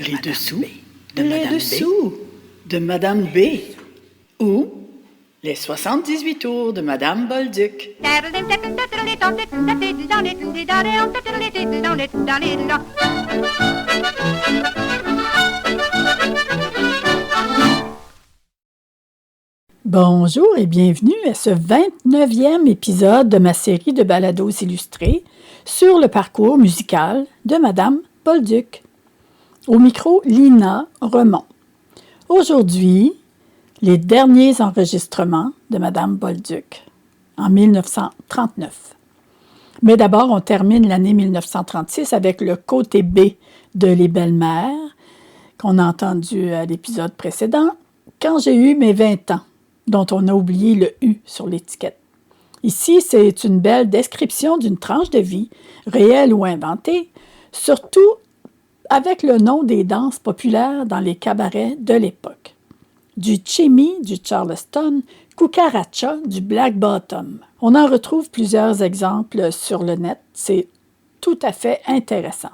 Les dessous de Madame B. Ou les 78 tours de Madame Bolduc. Bonjour et bienvenue à ce 29e épisode de ma série de balados illustrés sur le parcours musical de Madame Bolduc. Au micro, Lina Remond. Aujourd'hui, les derniers enregistrements de Madame Bolduc en 1939. Mais d'abord, on termine l'année 1936 avec le côté B de Les Belles-Mères qu'on a entendu à l'épisode précédent, quand j'ai eu mes 20 ans, dont on a oublié le « U » sur l'étiquette. Ici, c'est une belle description d'une tranche de vie, réelle ou inventée, surtout avec le nom des danses populaires dans les cabarets de l'époque. Du chimmy, du charleston, cucaracha, du black bottom. On en retrouve plusieurs exemples sur le net, c'est tout à fait intéressant.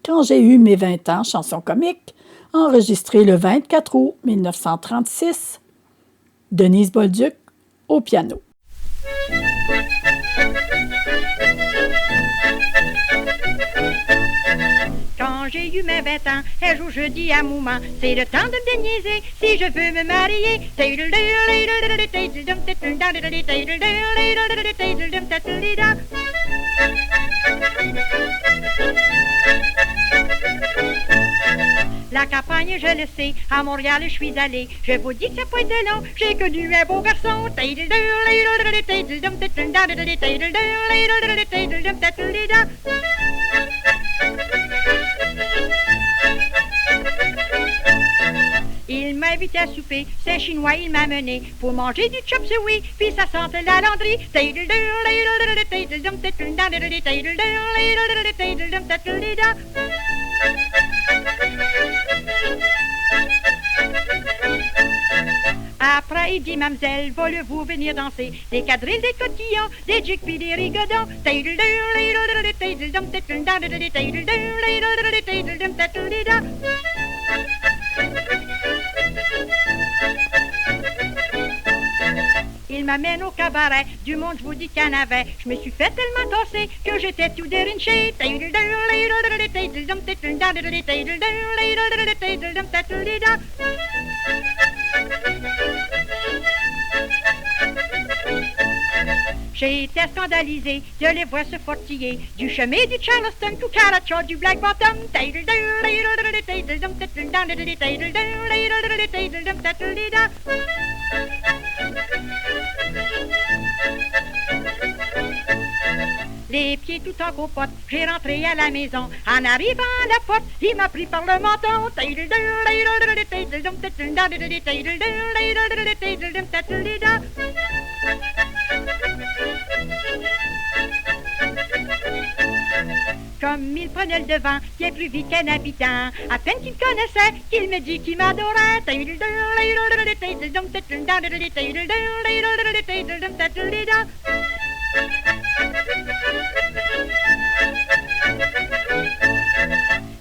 Quand j'ai eu mes 20 ans, chanson comique, enregistrée le 24 août 1936, Denise Bolduc au piano. Quand j'ai eu mes 20 ans, un jour je dis à maman, c'est le temps de me déniaiser si je veux me marier. La campagne, je le sais, à Montréal je suis allée. Je vous dis que ça peut être long, j'ai connu un beau garçon. Il m'a invité à souper, c'est un chinois, il m'a mené pour manger du chop suey, puis ça sentait la landrie. Après, il dit, mademoiselle, voulez-vous venir danser des quadrilles, des cotillons, des jigs puis des rigodons. Il m'amène au cabaret, du monde je vous dis qu'il y en avait. Je me suis fait tellement tosser que j'étais tout dérinché. J'étais scandalisé de les voir se fortiller du chemin du Charleston, cucaracha, du black bottom. Les pieds tout en copote, j'ai rentré à la maison. En arrivant à la porte, il m'a pris par le menton. Comme il prenait le devant, bien plus vite qu'un habitant. À peine qu'il me connaissait, qu'il me dit qu'il m'adorait.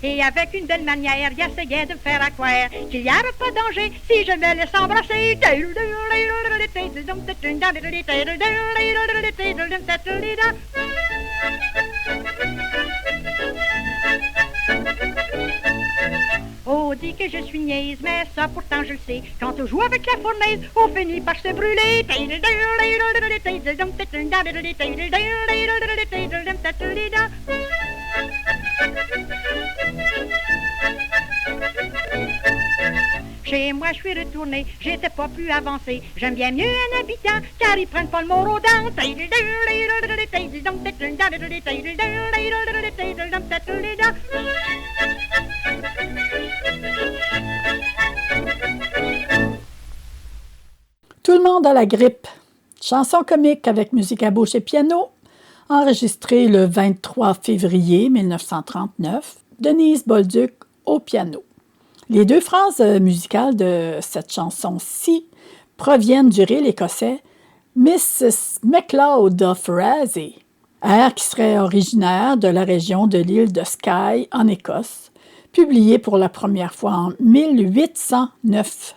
Et avec une belle manière, il essayait de me faire accroire qu'il n'y avait pas de danger si je me laisse embrasser. On dit que je suis niaise, mais ça pourtant je le sais. Quand on joue avec la fournaise, on finit par se brûler. Chez moi, je suis retournée, j'étais pas plus avancée. J'aime bien mieux un habitant, car ils prennent pas le mot aux dents. Tout le monde a la grippe. Chanson comique avec musique à bouche et piano, enregistrée le 23 février 1939, Denise Bolduc au piano. Les deux phrases musicales de cette chanson-ci proviennent du reel écossais Mrs. MacLeod of Razzie, air qui serait originaire de la région de l'île de Skye en Écosse, publié pour la première fois en 1809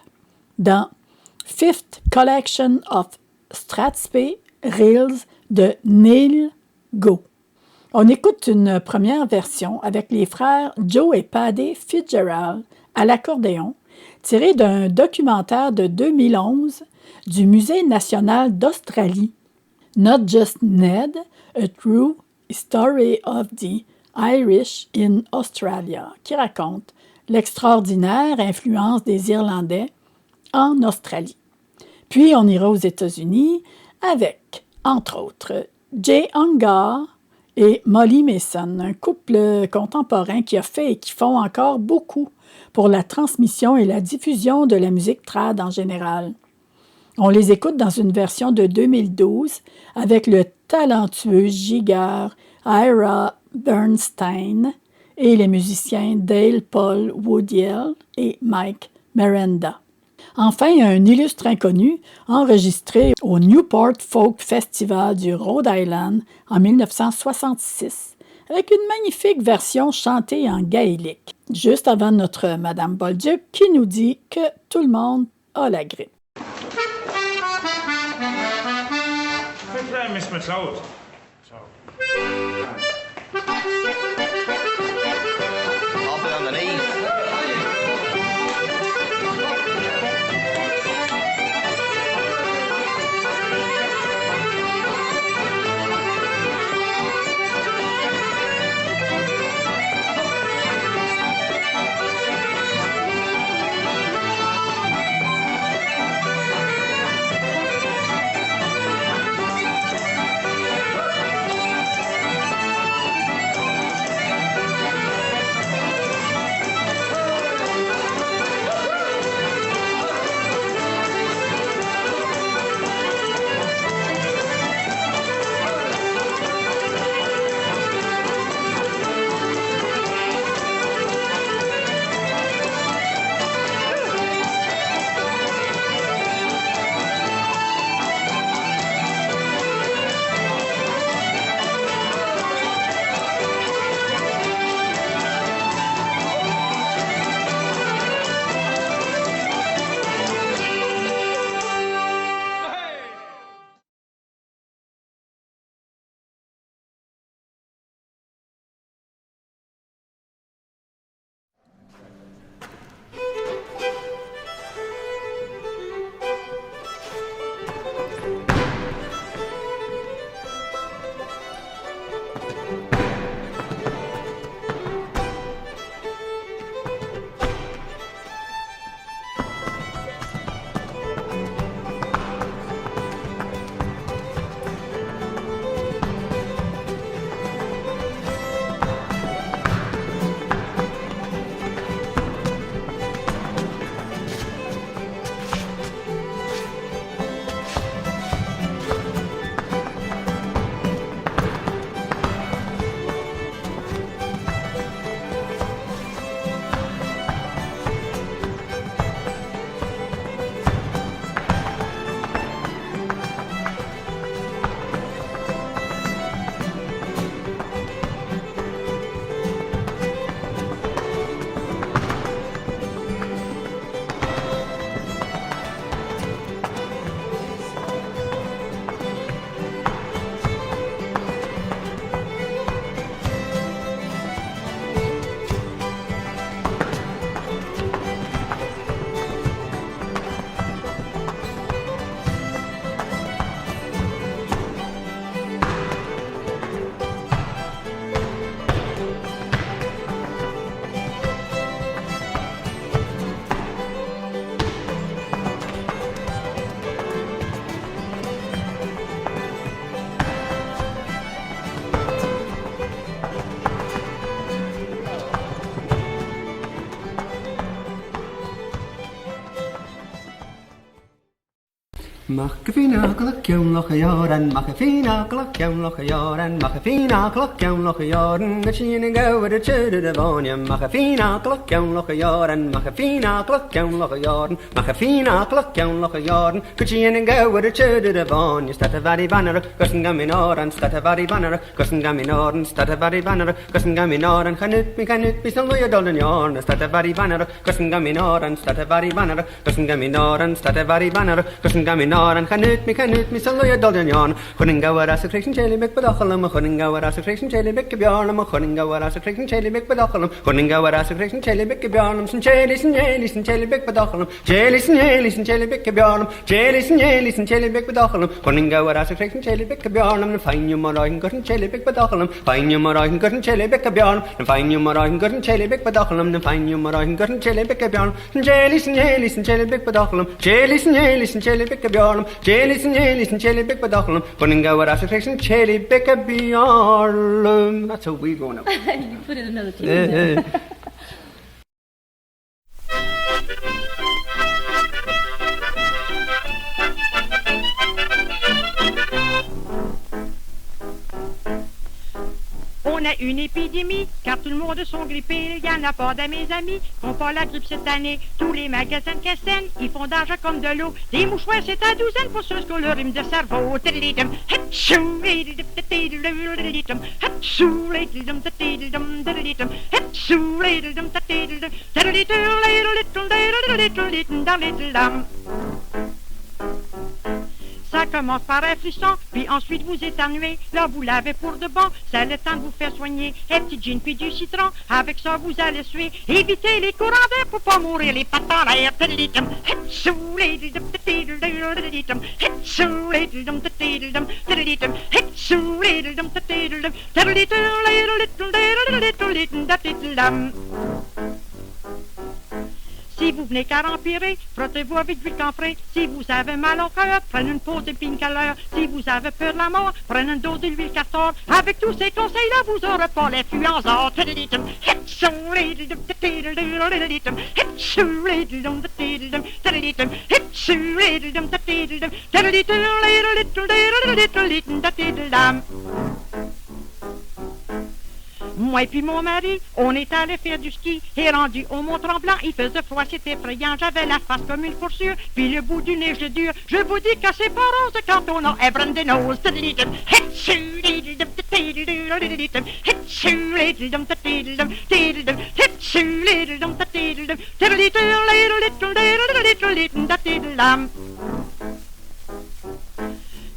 dans Fifth Collection of Strathspey Reels de Neil Gow. On écoute une première version avec les frères Joe et Paddy Fitzgerald à l'accordéon, tirée d'un documentaire de 2011 du Musée national d'Australie, Not Just Ned, A True Story of the Irish in Australia, qui raconte l'extraordinaire influence des Irlandais en Australie. Puis on ira aux États-Unis avec, entre autres, Jay Ungar et Molly Mason, un couple contemporain qui a fait et qui font encore beaucoup pour la transmission et la diffusion de la musique trad en général. On les écoute dans une version de 2012 avec le talentueux gigueur Ira Bernstein et les musiciens Dale Paul Woodiel et Mike Miranda. Enfin, un illustre inconnu enregistré au Newport Folk Festival du Rhode Island en 1966 avec une magnifique version chantée en gaélique, juste avant notre Madame Bolduc qui nous dit que tout le monde a la grippe. Miss McLeod. I'll be underneath. Machafina glockion lochayoran, Machafina glockion lochayoran, Machafina glockion lochayoran, Gachin and go with a chud of onion, Machafina glockion lochayoran, Machafina glockion lochayoran, Machafina glockion lochayoran, Gachin and go with a chud of onion, Statavari banner, Gussengaminoran, Statavari banner, Gussengaminoran, Statavari banner, Gussengaminoran, Canut, Pisaluya Dolden Yorn, Statavari banner, Gussengaminoran, Statavari banner, Gussengaminoran, Statavari banner, Gussengaminoran. And canut me saloya dolden yon. Couldn't go at us a creation jelly big bedoculum, couldn't go at us a creation jelly big bjarnum, couldn't go at us a creation jelly big bedoculum, couldn't go at us a creation jelly big bjarnum, and jellies and jelly big bedoculum, jellies and jelly big bjarnum, jellies and jelly big bedoculum, couldn't go at us a creation jelly big bjarnum, and find you more and got jelly big bedoculum, find you more and got jelly big bjarnum, and find you more and got jelly big bedoculum, and find you more and got jelly big bjarnum, and jellies and jelly big bedoculum, jellies and jelly big bjarnum, jellies and jelly big bedoculum, couldn't go at us a creation jelly big bjarnum. That's how we go now. You put in another tune. On a une épidémie, car tout le monde sont grippés. Il y en a pas de mes amis qui n'ont pas la grippe cette année. Tous les magasins de Castagne, ils font d'argent comme de l'eau. Des mouchoirs, c'est à douzaine pour ceux qui ont le rhume de cerveau. Ça commence par un frisson, puis ensuite vous éternuez. Là, vous l'avez pour de bon, c'est le temps de vous faire soigner. Un petit gin puis du citron, avec ça vous allez suer. Évitez les courants d'air pour pas mourir les pattes en l'air. Si vous venez qu'à empirer, frottez-vous avec du camphré. Si vous avez mal au cœur, prenez une pause de painkiller. Si vous avez peur de la mort, prenez une dose de l'huile castor. Avec tous ces conseils-là, vous aurez pas l'influenza. Moi et puis mon mari, on est allé faire du ski et rendu au Mont-Tremblant, il faisait froid, c'était effrayant, j'avais la face comme une foursure, puis le bout du nez je dure. Je vous dis que c'est pas rose quand on a Ebron de nose.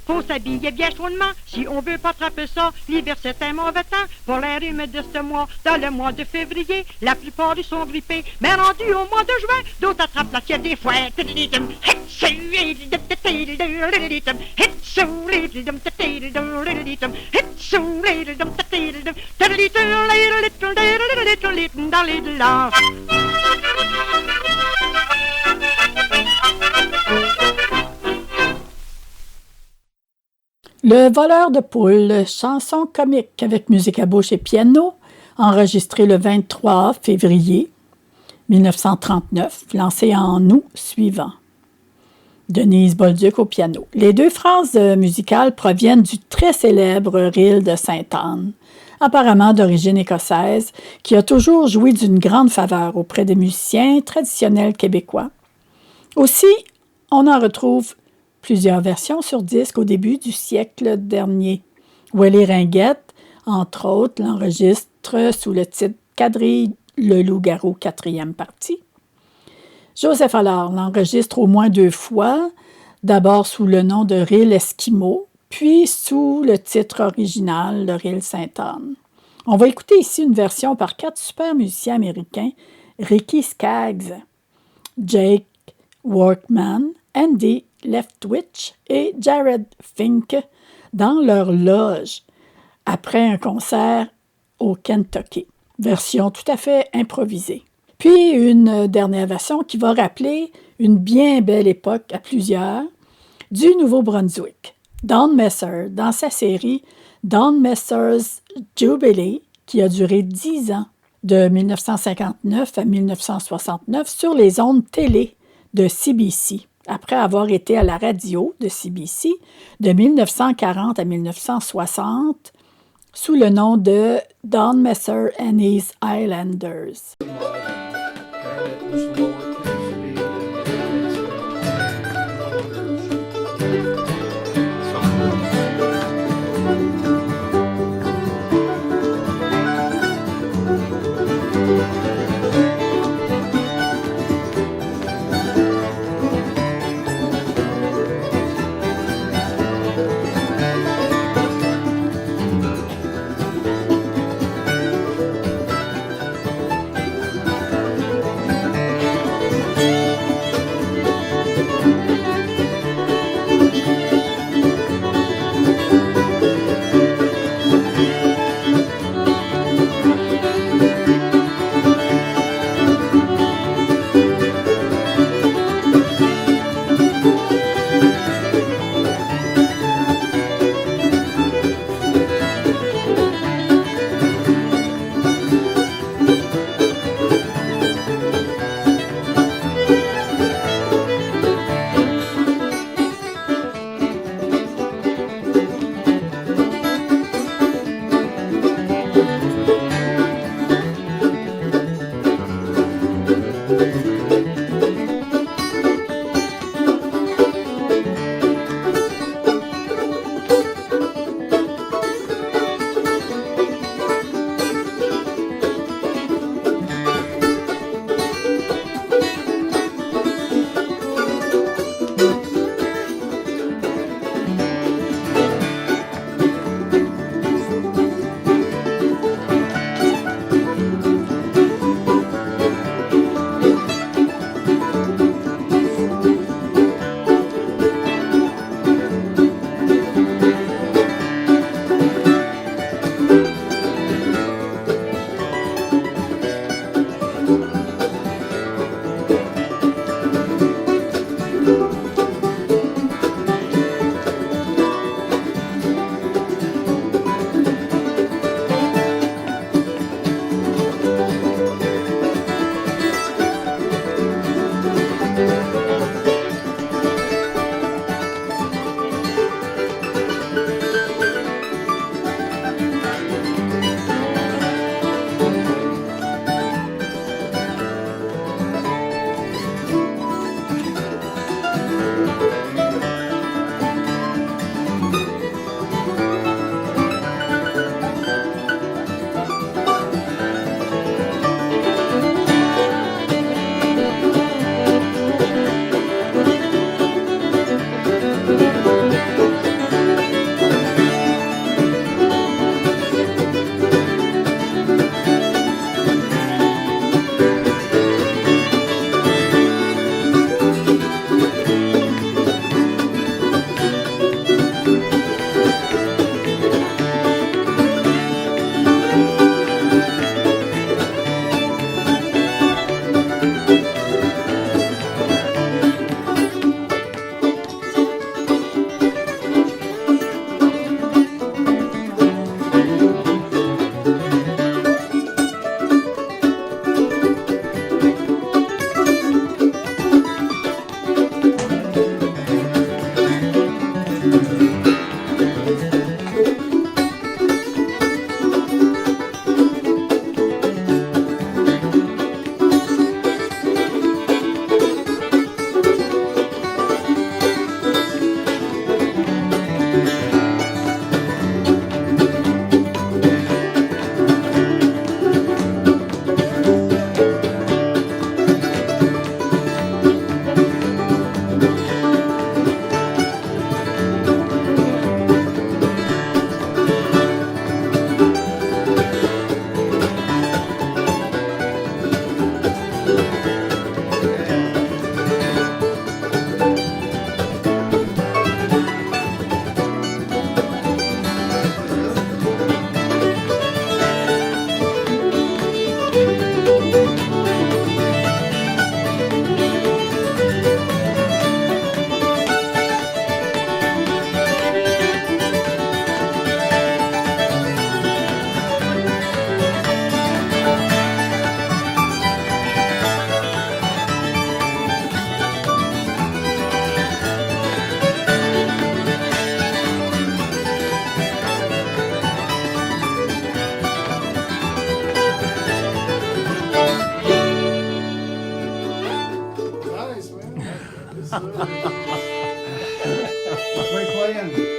Faut s'habiller bien chaudement si on veut pas attraper ça. L'hiver c'est un mauvais temps pour l'air humide de ce mois. Dans le mois de février, la plupart ils sont grippés. Mais rendu au mois de juin, d'autres attrapent la fièvre des foins. Le voleur de poules, chanson comique avec musique à bouche et piano, enregistrée le 23 février 1939, lancée en août suivant. Denise Bolduc au piano. Les deux phrases musicales proviennent du très célèbre reel de Sainte-Anne, apparemment d'origine écossaise, qui a toujours joui d'une grande faveur auprès des musiciens traditionnels québécois. Aussi, on en retrouve plusieurs versions sur disque au début du siècle dernier. Willie Ringuette, entre autres, l'enregistre sous le titre « Quadrille le loup-garou, 4e partie ». Joseph Allard l'enregistre au moins 2 fois, d'abord sous le nom de Reel Esquimau, puis sous le titre original, le Reel Sainte-Anne. On va écouter ici une version par 4 super musiciens américains, Ricky Skaggs, Jake Workman, Andy Leftwich et Jared Fink dans leur loge après un concert au Kentucky. Version tout à fait improvisée. Puis une dernière version qui va rappeler une bien belle époque à plusieurs du Nouveau-Brunswick. Don Messer, dans sa série Don Messer's Jubilee, qui a duré 10 ans, de 1959 à 1969, sur les ondes télé de CBC. après avoir été à la radio de CBC de 1940 à 1960 sous le nom de Don Messer and his Islanders. Great playing.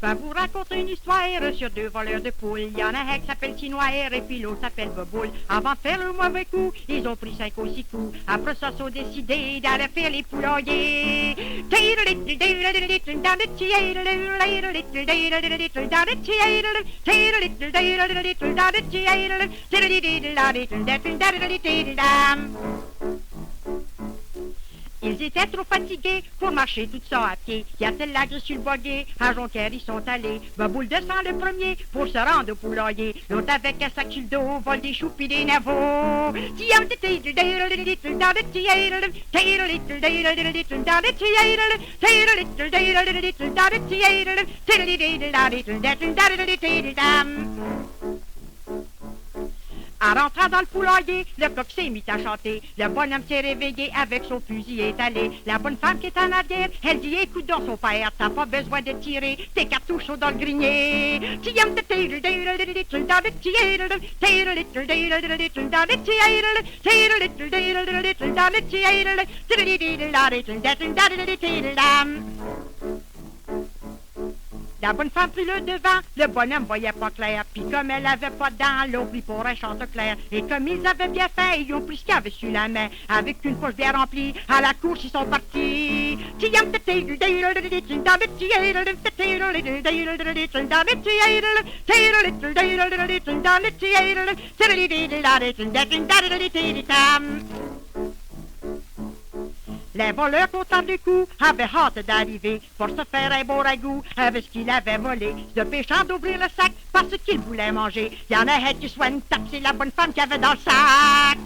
Je vais vous raconter une histoire sur deux voleurs de poules. Il y en a un qui s'appelle Tinoir et puis l'autre s'appelle Boboule. Avant de faire le mauvais coup, ils ont pris 5 ou 6 coups. Après ça, ils ont décidé d'aller faire les poulaillers. Ils étaient trop fatigués pour marcher tout ça à pied. Il y a tel lac sur le boguet, à Jonquière ils sont allés. Boboule descend le premier pour se rendre au poulailler. L'autre avec un sac sur le dos, vole des choux pis des navots. En rentrant dans le poulailler, le coq s'est mis à chanter. Le bonhomme s'est réveillé avec son fusil étalé. La bonne femme qui est en arrière, elle dit écoute dans son père, t'as pas besoin de tirer tes cartouches dans le grenier. La bonne femme prit le devant, le bonhomme voyait pas clair. Puis comme elle avait pas de dents, l'on prit pour un chanticleer. Et comme ils avaient bien fait, ils ont pris ce qu'il y avait sur la main. Avec une poche bien remplie, à la course ils sont partis. Les voleurs comptant du coup avaient hâte d'arriver pour se faire un beau ragoût avec ce qu'il avait volé. Se péchant d'ouvrir le sac parce qu'il voulait manger. Il y en a un qui soit une tape, c'est la bonne femme qu'il avait dans le sac.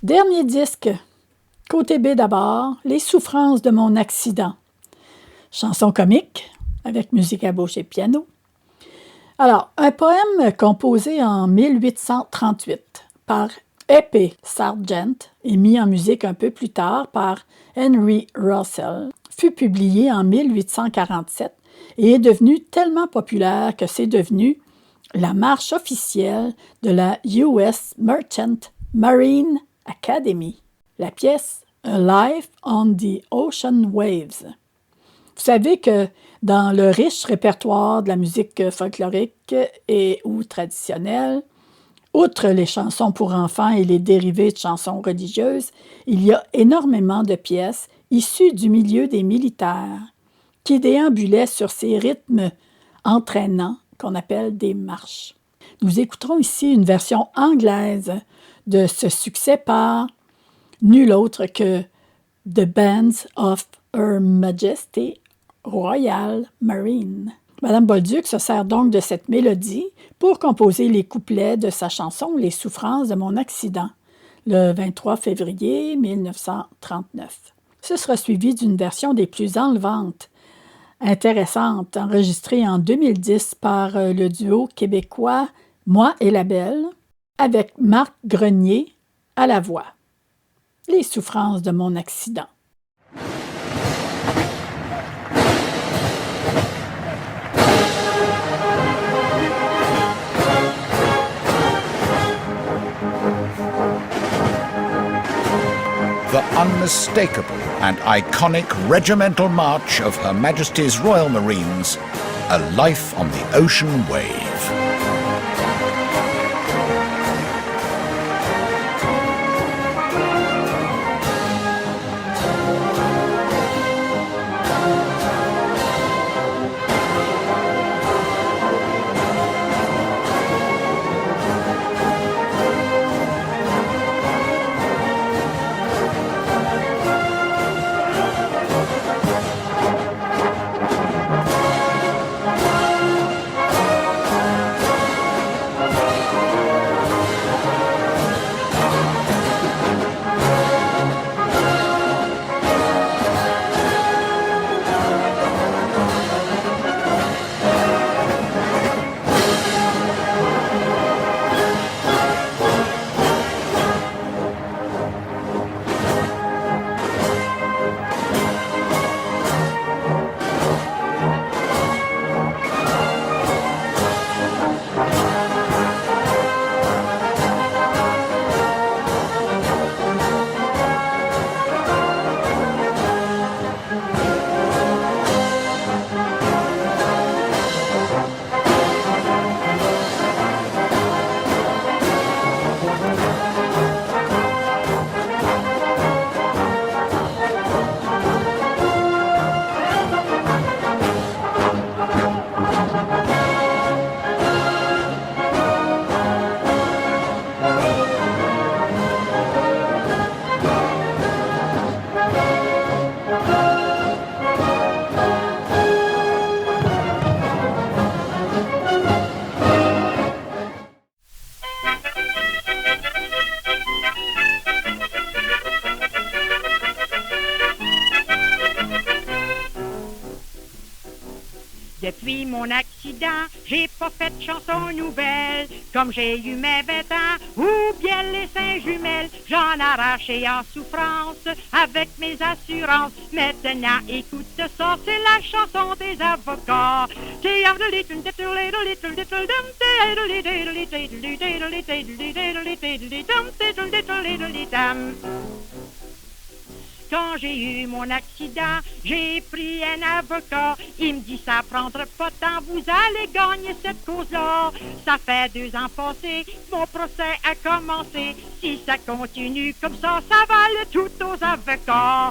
Dernier disque, côté B d'abord, Les souffrances de mon accident. Chanson comique, avec musique à bouche et piano. Alors, un poème composé en 1838 par E.P. Sargent et mis en musique un peu plus tard par Henry Russell, fut publié en 1847 et est devenu tellement populaire que c'est devenu la marche officielle de la US Merchant Marine Academy. La pièce A Life on the Ocean Waves. Vous savez que dans le riche répertoire de la musique folklorique et ou traditionnelle, outre les chansons pour enfants et les dérivés de chansons religieuses, il y a énormément de pièces issues du milieu des militaires qui déambulaient sur ces rythmes entraînants qu'on appelle des marches. Nous écouterons ici une version anglaise de ce succès par nul autre que The Bands of Her Majesty Royal Marine. Madame Bolduc se sert donc de cette mélodie pour composer les couplets de sa chanson « Les souffrances de mon accident » le 23 février 1939. Ce sera suivi d'une version des plus enlevantes, intéressante, enregistrée en 2010 par le duo québécois Moi et la Belle, avec Marc Grenier à la voix. Les souffrances de mon accident. The unmistakable and iconic regimental march of Her Majesty's Royal Marines, a life on the ocean wave. Depuis mon accident, j'ai pas fait de chansons nouvelles, comme j'ai eu mes 20 ans, ou bien les seins jumelles, j'en arrachais en souffrance, avec mes assurances. Maintenant, écoute ça, c'est la chanson des avocats. Quand j'ai eu mon accident, j'ai pris un avocat. Il me dit ça prendra pas de temps, vous allez gagner cette cause-là. Ça fait 2 ans passés, mon procès a commencé. Si ça continue comme ça va le tout aux avocats.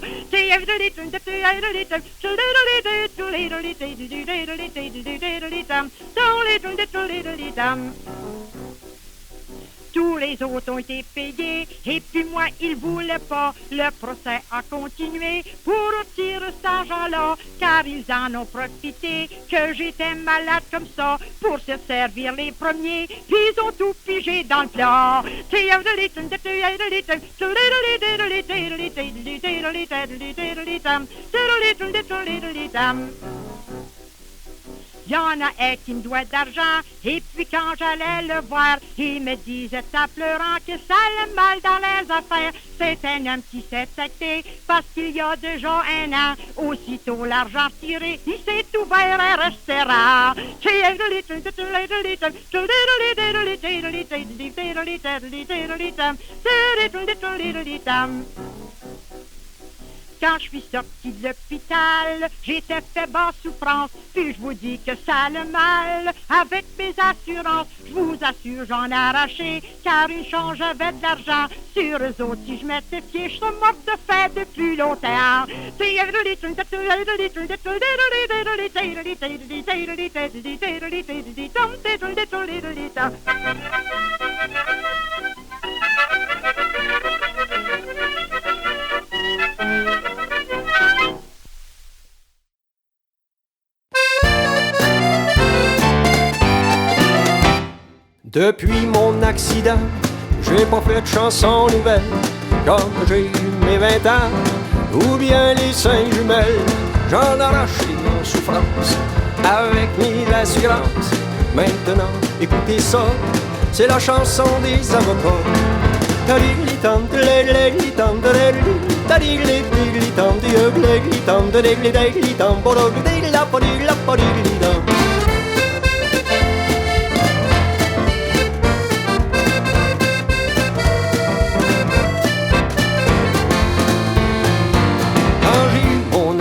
Tous les autres ont été payés, et puis moi, ils voulaient pas. Le procès a continué pour retirer cet argent-là, car ils en ont profité que j'étais malade comme ça, pour se servir les premiers, ils ont tout pigé dans le plat. Il y en a un qui me doit d'argent, et puis quand j'allais le voir, il me disait en pleurant que ça allait mal dans les affaires. C'est un homme qui s'est acté, parce qu'il y a déjà 1 an, aussitôt l'argent tiré, il s'est ouvert un restaurant. Quand je suis sortie de l'hôpital, j'étais fait basse souffrance. Puis je vous dis que ça a le mal avec mes assurances. Je vous assure, j'en ai arraché, car une chance j'avais de l'argent. Sur eux autres, si je m'étais fié, je serais morte de faim depuis longtemps. Depuis mon accident, j'ai pas fait de chansons nouvelles, comme j'ai eu mes 20 ans, ou bien les 5 jumelles. J'en arrache mon souffrance avec mes assurances. Maintenant, écoutez ça, c'est la chanson des avocats.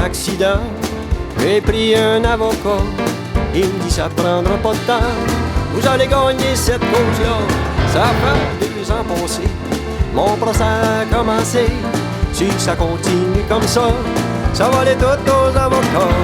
Accident, j'ai pris un avocat. Il me dit ça prendra pas de temps. Vous allez gagner cette cause-là. Ça fait 2 ans passés, mon procès a commencé. Si ça continue comme ça, ça va aller tout aux avocats.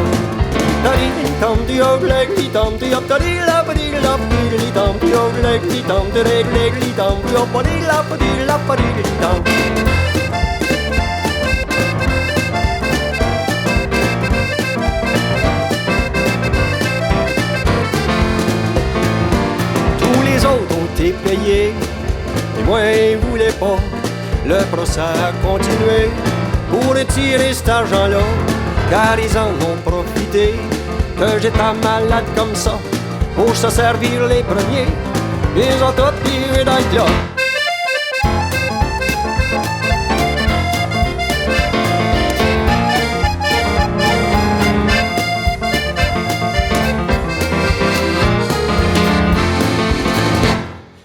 Les autres ont été payés, et moi ils voulaient pas. Le procès a continué pour retirer cet argent-là, car ils en ont profité que j'étais malade comme ça, pour se servir les premiers. Ils ont tout tiré dans le là.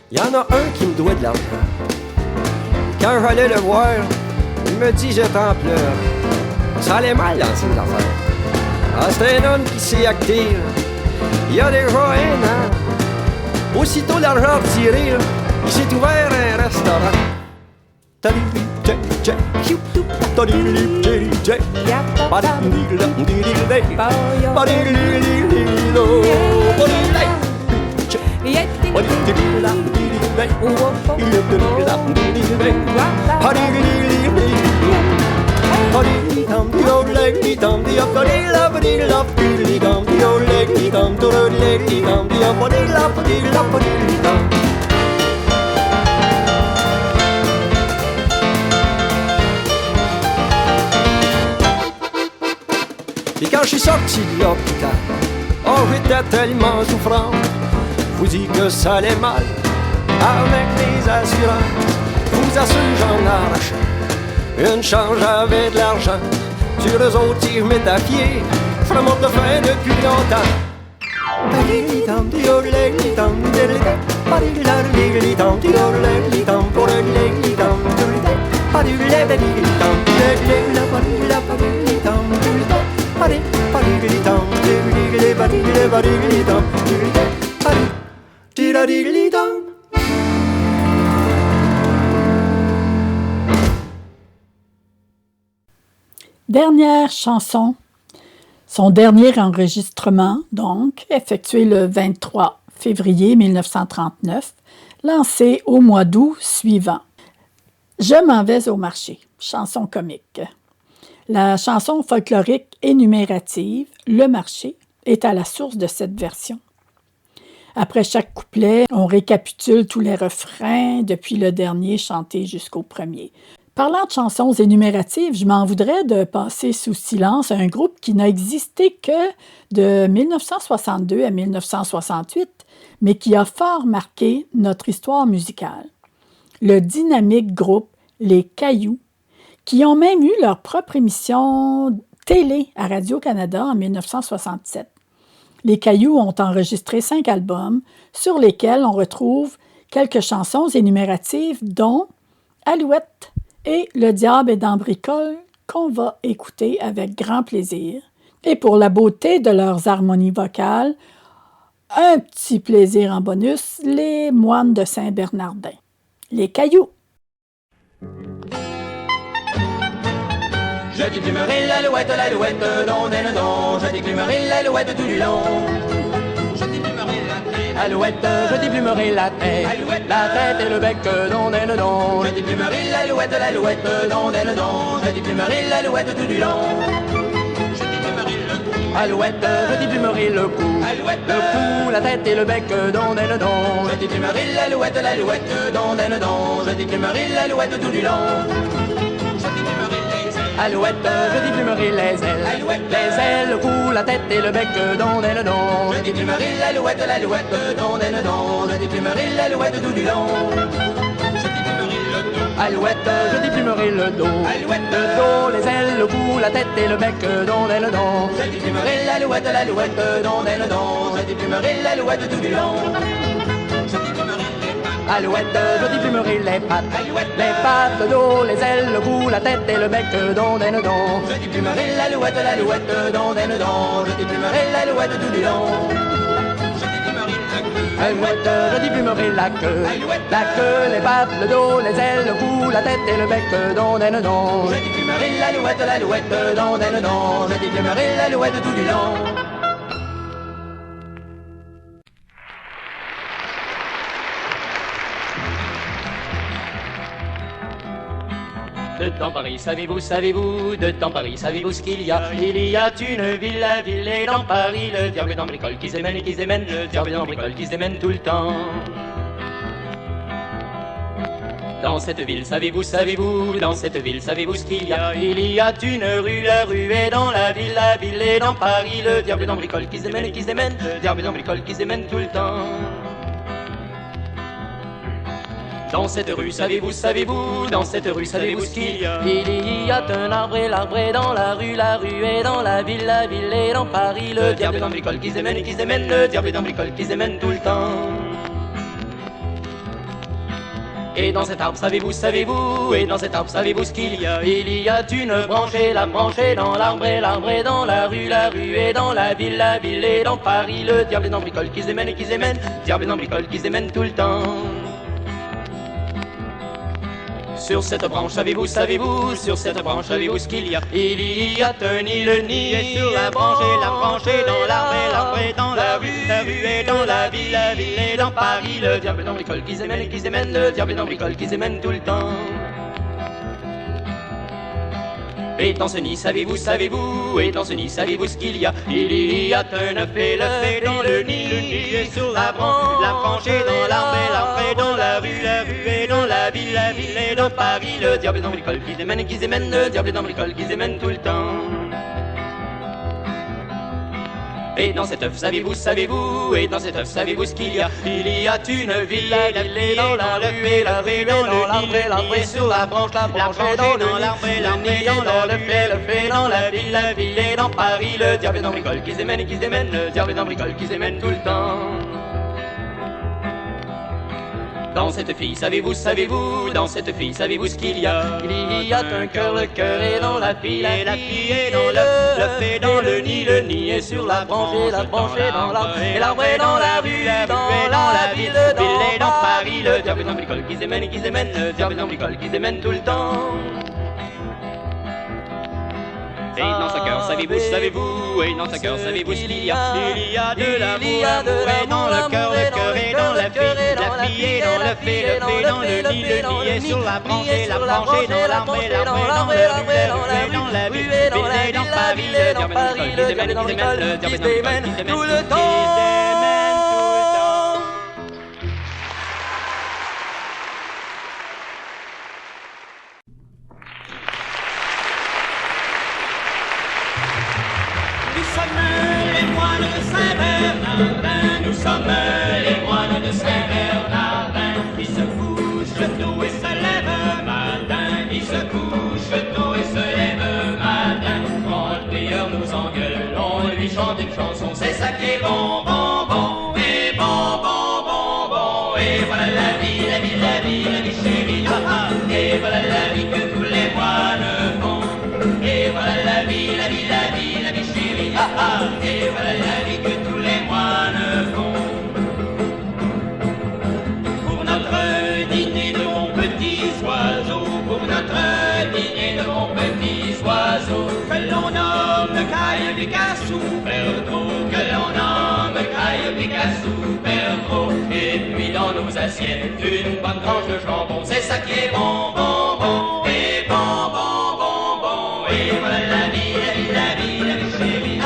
Il y en a un qui me doit de l'argent. Quand j'allais le voir, il me dit j'étais en pleurs. Ça allait mal dans ses affaires. Ah, c'est un homme qui s'est acté. Il y a déjà 1 an. Aussitôt l'argent retiré, il s'est ouvert un restaurant. Et quand je suis sorti de l'hôpital, oh j'étais tellement souffrant. Je vous dis que ça allait mal avec les assurances. Je vous assure j'en arrachais une chance, j'avais de l'argent. Sur eux autres si je m'étais fié, je remonte le fin depuis longtemps. Dernière chanson, son dernier enregistrement, donc, effectué le 23 février 1939, lancé au mois d'août suivant. Je m'en vais au marché, chanson comique. La chanson folklorique énumérative, Le marché, est à la source de cette version. Après chaque couplet, on récapitule tous les refrains, depuis le dernier chanté jusqu'au premier. Parlant de chansons énumératives, je m'en voudrais de passer sous silence un groupe qui n'a existé que de 1962 à 1968, mais qui a fort marqué notre histoire musicale. Le dynamique groupe Les Cailloux, qui ont même eu leur propre émission télé à Radio-Canada en 1967. Les Cailloux ont enregistré 5 albums sur lesquels on retrouve quelques chansons énumératives, dont Alouette et Le diable est dans Bricole, qu'on va écouter avec grand plaisir. Et pour la beauté de leurs harmonies vocales, un petit plaisir en bonus, Les Moines de Saint-Bernardin. Les Cailloux. Je déclumerai l'alouette, non, non, je déclumerai l'alouette tout du long. Je déclumerai la tête, alouette, je déclumerai la tête, alouette, la tête et le bec, non, non. Je déclumerai l'alouette, non, non, je déclumerai l'alouette tout du long. Je déclumerai le cou, Alouette, je dis plumerie le cou. Alouette, le cou, la tête et le bec, don, den, don. Je dis plumerie l'alouette, don, den, don. Je dis plumerie l'alouette tout du long. Alouette, je dis plumerie les ailes. Alouette, les ailes, le cou, la tête et le bec, don, den, don. Je dis plumerie l'alouette, don, den, don. Je dis plumerie l'alouette tout du long. Alouette, je dis plumerie le dos. Alouette, le dos, les ailes, le cou, la tête et le bec, don, den, don. Je dis plumerie l'alouette, don, den, don. Je dis plumerie l'alouette tout du long. Alouette, je dis plumerie les pattes. Alouette, les pattes, le dos, les ailes, le cou, la tête et le bec, don, den, don. Je dis plumerie l'alouette, don, den, don. Je dis plumerie l'alouette tout du long. Alouette, je dis plumerie la queue. La queue, les pattes, le dos, les ailes, le cou, la tête et le bec, don, den, don. Je dis plumerie l'alouette, don, den, don. Je dis plumerie l'alouette tout du long. Dedans Paris, savez-vous, dedans Paris, savez-vous ce qu'il y a? Il y a une ville, la ville est dans Paris, le diable dans bricole qui s'émène, le diable dans bricole qui s'émène tout le temps. Dans cette ville, savez-vous, dans cette ville, savez-vous ce qu'il y a? Il y a une rue, la rue est dans la ville est dans Paris, le diable dans bricole qui s'émène, le diable dans bricole qui s'émène tout le temps. Dans cette rue, savez-vous, dans cette rue, savez-vous ce qu'il y a? Il y a un arbre et l'arbre est dans la rue est dans la ville est dans Paris, le diable dans bricole qui s'émène, le diable dans bricole qui s'émène tout le temps. Et dans cet arbre, savez-vous, et dans cet arbre, savez-vous ce qu'il y a? Il y a une branche et la branche est dans l'arbre est dans la rue est dans la ville est dans Paris, le diable dans bricole qui s'émène, diable dans bricole qui s'émène tout le temps. Sur cette branche, savez-vous, sur cette branche, savez-vous ce qu'il y a? Il y a un nid, le nid est sur la branche est dans l'arbre est dans la rue est dans la ville est dans Paris, le diable dans bricole qui s'émène, le diable dans bricole qui s'émène tout le temps. Et dans ce nid, savez-vous, et dans ce nid, savez-vous ce qu'il y a? Il y a un œuf et l'œuf est dans le nid est sur la branche est dans l'arbre est dans la rue est dans la ville est dans Paris, le diable dans bricole qui s'émène, le diable dans bricole qui s'émène tout le temps. Et dans cet œuf, savez-vous, et dans cet œuf, savez-vous ce qu'il y a? Il y a une ville, la ville est dans la rue est dans l'arbre est sur la branche est dans l'arbre est dans le fait dans la ville est dans Paris, le diable dans bricole qui s'émène, le diable dans bricole qui s'émène tout le temps. Dans cette fille, savez-vous, dans cette fille, savez-vous ce qu'il y a? Il y a un cœur, le cœur est dans la fille est dans l'œuf est dans le nid est sur la branche est dans l'arbre et l'arbre est dans la rue dans la ville est dans Paris, le diable dans bricole qui s'émène, le diable dans bricole qui s'émène tout le temps. Et dans ce cœur, savez-vous, et dans ce cœur, savez-vous ce qu'il y a? Il y a de l'amour, et dans le cœur est dans la fille est dans le fait dans le nid est sur la branche est dans l'arbre est dans la rue est dans la ville est dans Paris, le diable dans bricole qui s'émène tout le temps. Nous sommes les moines de Saint-Bernardin. Il se couche tôt et se lève matin. Il se couche tôt et se lève matin. En prière nous engueulons, lui chante une chanson. C'est ça qui est bon, bon, bon. Et bon, bon, bon, bon. Et voilà la vie, la vie, la vie, la vie chérie. Et voilà la vie que tous les moines font. Et voilà la vie, la vie, la vie, la vie chérie. Et voilà la vie que tous les moines font. Pour notre dîner de bons petits oiseaux, pour notre dîner de bons petits oiseaux, que l'on nomme Caille, Picasso, Pedro, que l'on nomme Caille, Picasso, Pedro. Et puis dans nos assiettes, une bonne tranche de jambon, c'est ça qui est bon, bon, bon. Et bon, bon, bon, bon. Et voilà la vie, la vie, la vie, la vie chérie.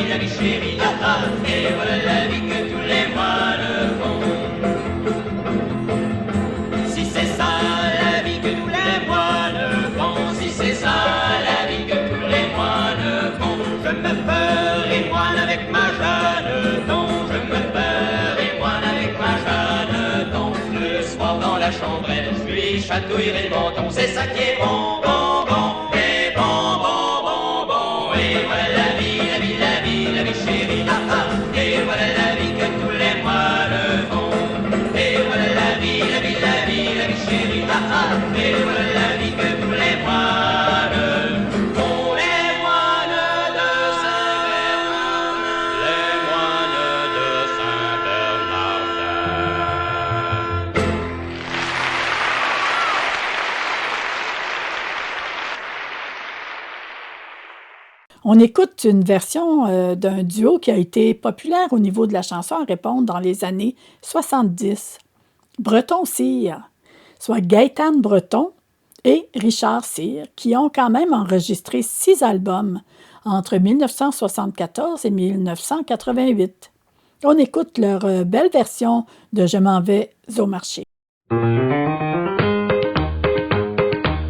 la vie chérie, ah ah, et voilà la vie que tous les moines font. Si c'est ça la vie que tous les moines font, si c'est ça la vie que tous les moines font, je me ferai moine avec ma Jeanne d'On, je me ferai moine avec ma Jeanne d'On. Le soir dans la chambrette, je lui chatouillerai le menton, c'est ça qui est bon, bon, bon, et bon, bon, bon, bon. Et voilà la vie, la vie, la vie, la vie chérie, ah ah, et voilà la vie que tous les moines font. Et voilà la vie, la vie, la vie, la vie chérie, ah ah, et voilà la vie que tous les moines font. Les moines de Saint-Bernard, les moines de Saint-Bernardin. On écoute une version d'un duo qui a été populaire au niveau de la chanson à répondre dans les années 70. Breton-Cyr, soit Gaëtan Breton et Richard Cyr, qui ont quand même enregistré 6 albums entre 1974 et 1988. On écoute leur belle version de « Je m'en vais au marché ».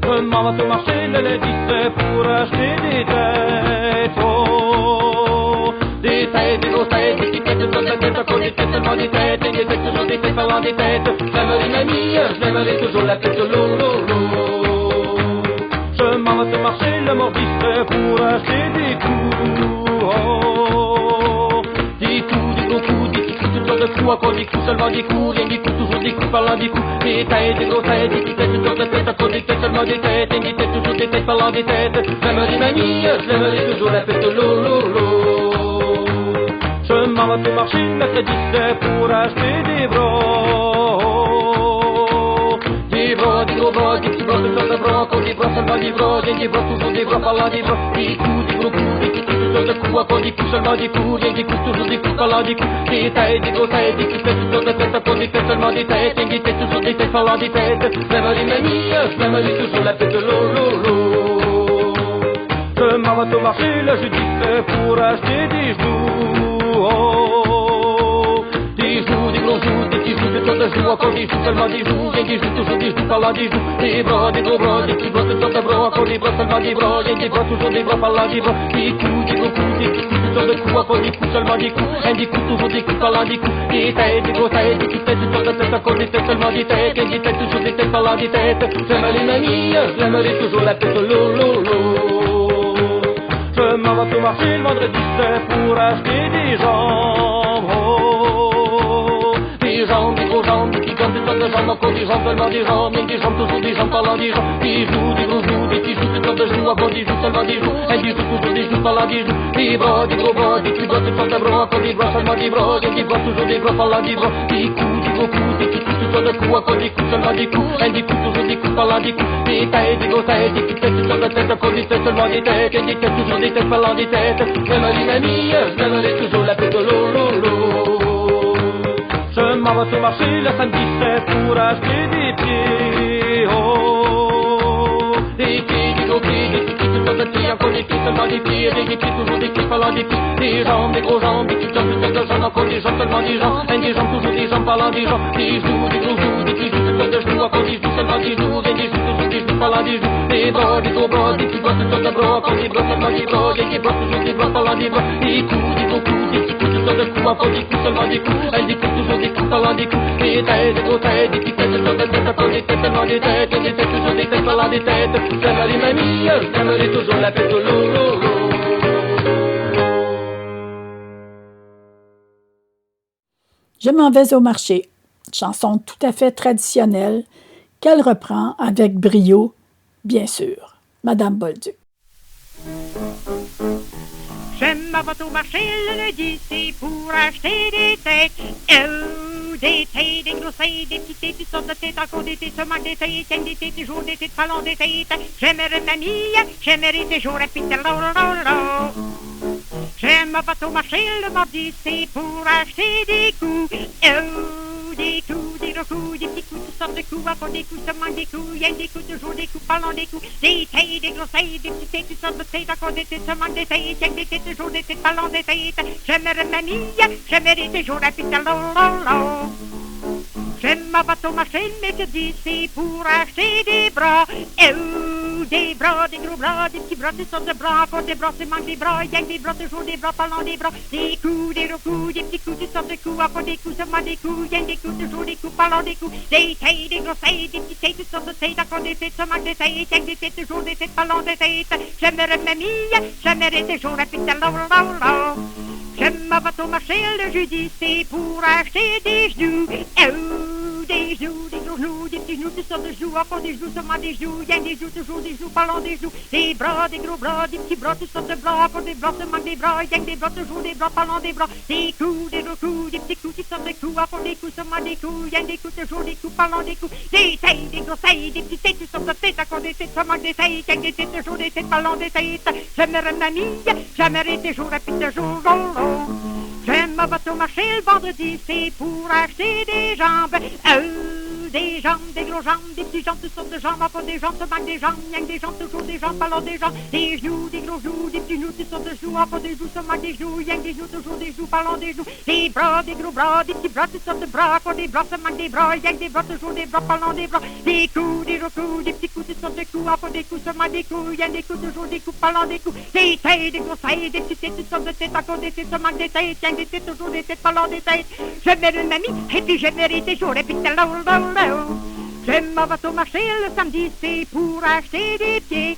Je m'en vais au marché le lundi pour acheter des têtes, oh, des têtes, des grosses têtes, des petites têtes, de toutes les têtes, encore des têtes, seulement des têtes, et des têtes, toujours des têtes, parlant des têtes. J'aimerais mamie, j'aimerais toujours la tête de l'eau. Je m'en vais au marché le mordistre pour acheter des coups, oh, des coups, des gros coups, des petits coups, toutes sortes de coups, encore des coups, seulement des coups, rien des coups, toujours des coups, parlant des coups, des têtes, des grosses têtes, des petites têtes, toutes sortes de têtes, encore des têtes, seulement des têtes, et des têtes, toujours des têtes, parlant des têtes. J'aimerais mamie, j'aimerais toujours la tête de l'eau. Je m'en vais au marché le mercredi pour acheter des bras, des bras, des gros bras, des petits bras, toutes sortes de bras, encore des bras, seulement des bras, rien des bras, toujours des bras, parlant des bras, des coups, des gros coups, des petits coups, toutes sortes de coups, encore des coups, seulement des coups, rien des coups, toujours des coups, parlant des coups, des têtes, des grosses têtes, des petites têtes, toutes sortes de têtes, encore des têtes, seulement des têtes, rien des têtes, toujours des têtes, parlant des têtes. J'aimerais mamie, j'aimerais toujours la tête de l'eau. Je m'en vais au marché le jeudi pour acheter des joues, oh, des joues, des gros joues, des petits joues, des sortes de joues, encore des joues, seulement des joues, rien des joues, toujours des joues, parlant des joues, des bras, des gros bras, des petits bras, toutes sortes de bras, encore des bras, seulement des bras, rien des bras, toujours des bras, parlant des bras, des coups, des gros coups, des petits coups, toutes sortes de coups, encore des coups, seulement des coups, rien des coups, toujours des coups, parlant des coups, des têtes, des grosses têtes, des petites têtes, toutes sortes de têtes, encore des têtes, seulement des têtes, rien des têtes, toujours des têtes, parlant des têtes. J'aimerais mamie, j'aimerais toujours la tête de l'eau. Je m'en vais au marché le vendredi pour acheter des jambes, oh, des jambes, des gros jambes, des petites jambes, des sortes de jambes, encore des jambes, seulement des jambes, rien des jambes, toujours des jambes, parlant des jambes, des joues, des gros joues, des petits joues, des sortes de joues, encore des joues, seulement des joues, rien des joues, toujours des joues, parlant des joues, des bras, des gros bras, des petits bras, des sortes de bras, encore des bras, seulement des bras, rien des bras, toujours des bras, parlant des bras, des coups, des gros coups, des petits coups, toutes sortes de coups, encore des coups, seulement des coups, rien des coups, toujours des coups, parlant des coups, des têtes, des grosses têtes, des petites têtes, toutes sortes de têtes, encore des têtes, seulement des têtes, rien des têtes, toujours des têtes, parlant des têtes. J'aimerais mamie, j'aimerais toujours la tête de l'eau. Je m'en vais au marché le samedi pour acheter des pieds, oh, des pieds, des gros pieds, des petits pieds, toutes sortes de pieds, encore des pieds, seulement des pieds, des pieds, toujours des pieds, parlant des pieds, des jambes, des gros jambes, des petites jambes, toutes sortes de jambes, encore des jambes, seulement des jambes, des jambes, toujours des jambes, parlant des jambes, des joues, des gros joues, des petits joues, toutes sortes de joues, encore des joues, seulement des joues, des joues, toujours des joues, parlant des joues, des bras, des gros bras, des petits bras, toutes sortes de bras, encore des bras, seulement des bras, des bras, toujours des bras, parlant des bras, des coups, des gros coups, des petits coups, toutes sortes de coups, encore des coups, seulement des coups, des coups, toujours des coups, parlant des coups, des têtes, des grosses têtes, des petites têtes, toutes sortes de têtes, encore des têtes, seulement des têtes, des têtes, toujours des têtes, parlant des têtes. J'aimerais mamie, j'aimerais toujours la tête de l'eau. Je m'en vais au marché, chanson tout à fait traditionnelle qu'elle reprend avec brio, bien sûr, Madame Bolduc. Je m'en vais au marché le lundi, c'est pour acheter des têtes. Oh, des têtes, des grosses têtes, des petites têtes, toutes sortes de têtes, encore des têtes, seulement des têtes, des têtes, des jours, des têtes, parlant des têtes. J'aimerais mamie, j'aimerais toujours la petite l'eau. Je m'en vais au marché le mardi, c'est pour acheter des coups. Oh, des gros coups, des petits coups, toutes sortes de coups, encore des coups, seulement des coups, y a des coups, toujours des coups, parlant des coups, des tailles, des grosses tailles, des petites tailles, toutes sortes de tailles, encore des têtes, seulement des tailles, y a des têtes, toujours des têtes, parlant des tailles, j'aimerais ma mie, j'aimerais toujours la piste, lolo. J'aime ma bateau machine, mais je dis c'est pour acheter des bras. Des bras, des gros bras, des petits bras, des sortes de bras, encore des bras, c'est manque des bras, y'a des bras, toujours des bras, parlant des bras, des coups, des gros coups, des petits coups, des sortes de coups, encore des coups, seulement des coups, y'a des coups, toujours des coups, parlant des coups, des tailles, des grosses tailles, des petites tailles, des sortes de tailles, encore des têtes, seulement des tailles, y'a des têtes, toujours des têtes, parlant des têtes, j'aimerais ma mie, j'aimerais toujours la pizza, lolo. J'aime ma bateau marcher le jeudi, c'est pour acheter des genoux. Des genoux, des gros genoux, des petits genoux, toutes sortes de genoux, encore des genoux, seulement des genoux, y'a des genoux, toujours des genoux, parlant des genoux, des bras, des gros bras, des petits bras, toutes sortes de bras, encore des bras, seulement des bras, y'a des bras, toujours des bras, parlant des bras, des coups, des gros coups, des petits coups, toutes sortes de coups, encore des coups, seulement des coups, y'a des coups, toujours des coups, parlant des coups, des tailles, des grosses tailles, des petites tailles, toutes sortes de têtes, encore des têtes, seulement des tailles, y'a des têtes, toujours des têtes, parlant des têtes, j'aimerais ma mie, j'aimerais toujours un petit jour, j'aime ma bateau marcher le vendredi, c'est pour acheter des jambes. Des jambes, des gros jambes, des petits jambes, toutes sortes de jambes, encore des jambes, seulement des jambes, y'a des jambes, toujours des jambes, parlant des jambes, des genoux, des gros genoux, des petits genoux, toutes sortes de genoux, encore des genoux, seulement des genoux, y'a des genoux, toujours des genoux, parlant des genoux, des bras, des gros bras, des petits bras, toutes sortes de bras, encore des bras, seulement des bras, y'a des bras, toujours des bras, parlant des bras, des coups, des gros coups, des petits coups, toutes sortes de coups, encore des coups, seulement des coups, y'a des coups, toujours des coups, parlant des coups, des tailles, des grosses tailles, des petites têtes, toutes sortes de têtes, encore des têtes, seulement des têtes, y'a des têtes, toujours des têtes, parlant des têtes, j'aimerais une mamie, et puis j'aimerais toujours, et puis j'aime ma bateau marcher le samedi, c'est pour acheter des pieds.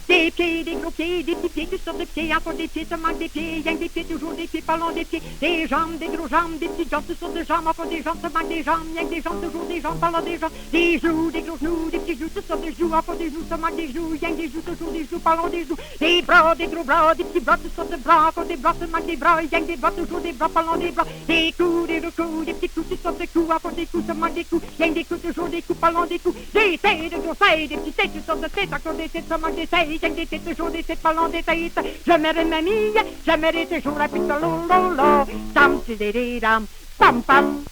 Des pieds, des gros pieds, des petits pieds, toutes sortes de pieds, encore des pieds, seulement des pieds, y'a des pieds, toujours des pieds, parlons des pieds, des jambes, des gros jambes, des petites jambes, toutes sortes de jambes, encore des jambes, seulement des jambes, y'a des jambes, toujours des jambes, parlons des jambes, des genoux, des gros genoux, des petits genoux, toutes sortes de genoux, encore des genoux, seulement des genoux, y'a des genoux, toujours des genoux, parlons des genoux, des bras, des gros bras, des petits bras, toutes sortes de bras, encore des bras, seulement des bras, y'a des bras, toujours des bras, parlons des bras, des coups, des gros coups, des petits coups, toutes sortes de coups, encore des coups, seulement des coups, y'a des coups, toujours des coups, parlons des coups, des têtes, des grosses têtes, des petites têtes, toutes sortes de têtes, encore des têtes, seulement des têtes, y'a des têtes, toujours des têtes, parlons des têtes, j'aimerais ma mie, j'aimerais toujours la pizza, lolo, dam, tidididam, pam, pam.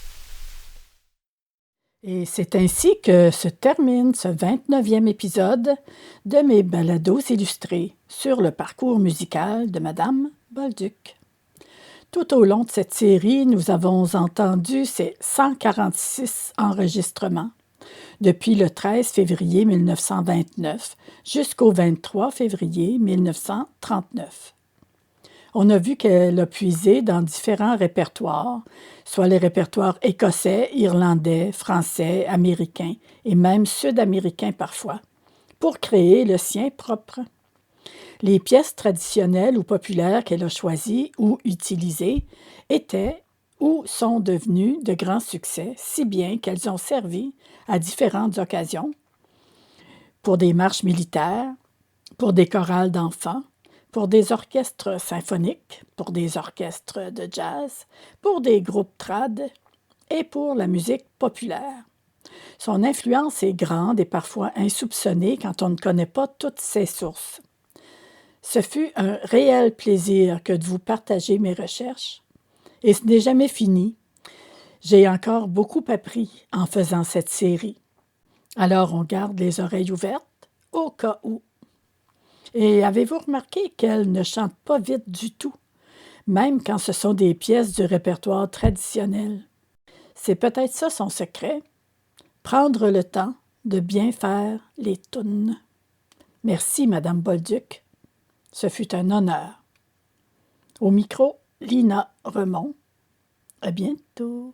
Et c'est ainsi que se termine ce 29e épisode de mes balados illustrés sur le parcours musical de Madame Bolduc. Tout au long de cette série, nous avons entendu ces 146 enregistrements depuis le 13 février 1929 jusqu'au 23 février 1939. On a vu qu'elle a puisé dans différents répertoires, soit les répertoires écossais, irlandais, français, américains et même sud-américains parfois, pour créer le sien propre. Les pièces traditionnelles ou populaires qu'elle a choisies ou utilisées étaient ou sont devenues de grands succès, si bien qu'elles ont servi à différentes occasions, pour des marches militaires, pour des chorales d'enfants, pour des orchestres symphoniques, pour des orchestres de jazz, pour des groupes trad et pour la musique populaire. Son influence est grande et parfois insoupçonnée quand on ne connaît pas toutes ses sources. Ce fut un réel plaisir que de vous partager mes recherches. Et ce n'est jamais fini. J'ai encore beaucoup appris en faisant cette série. Alors on garde les oreilles ouvertes au cas où. Et avez-vous remarqué qu'elle ne chante pas vite du tout, même quand ce sont des pièces du répertoire traditionnel? C'est peut-être ça son secret, prendre le temps de bien faire les tounes. Merci, Madame Bolduc. Ce fut un honneur. Au micro, Lina Remond. À bientôt.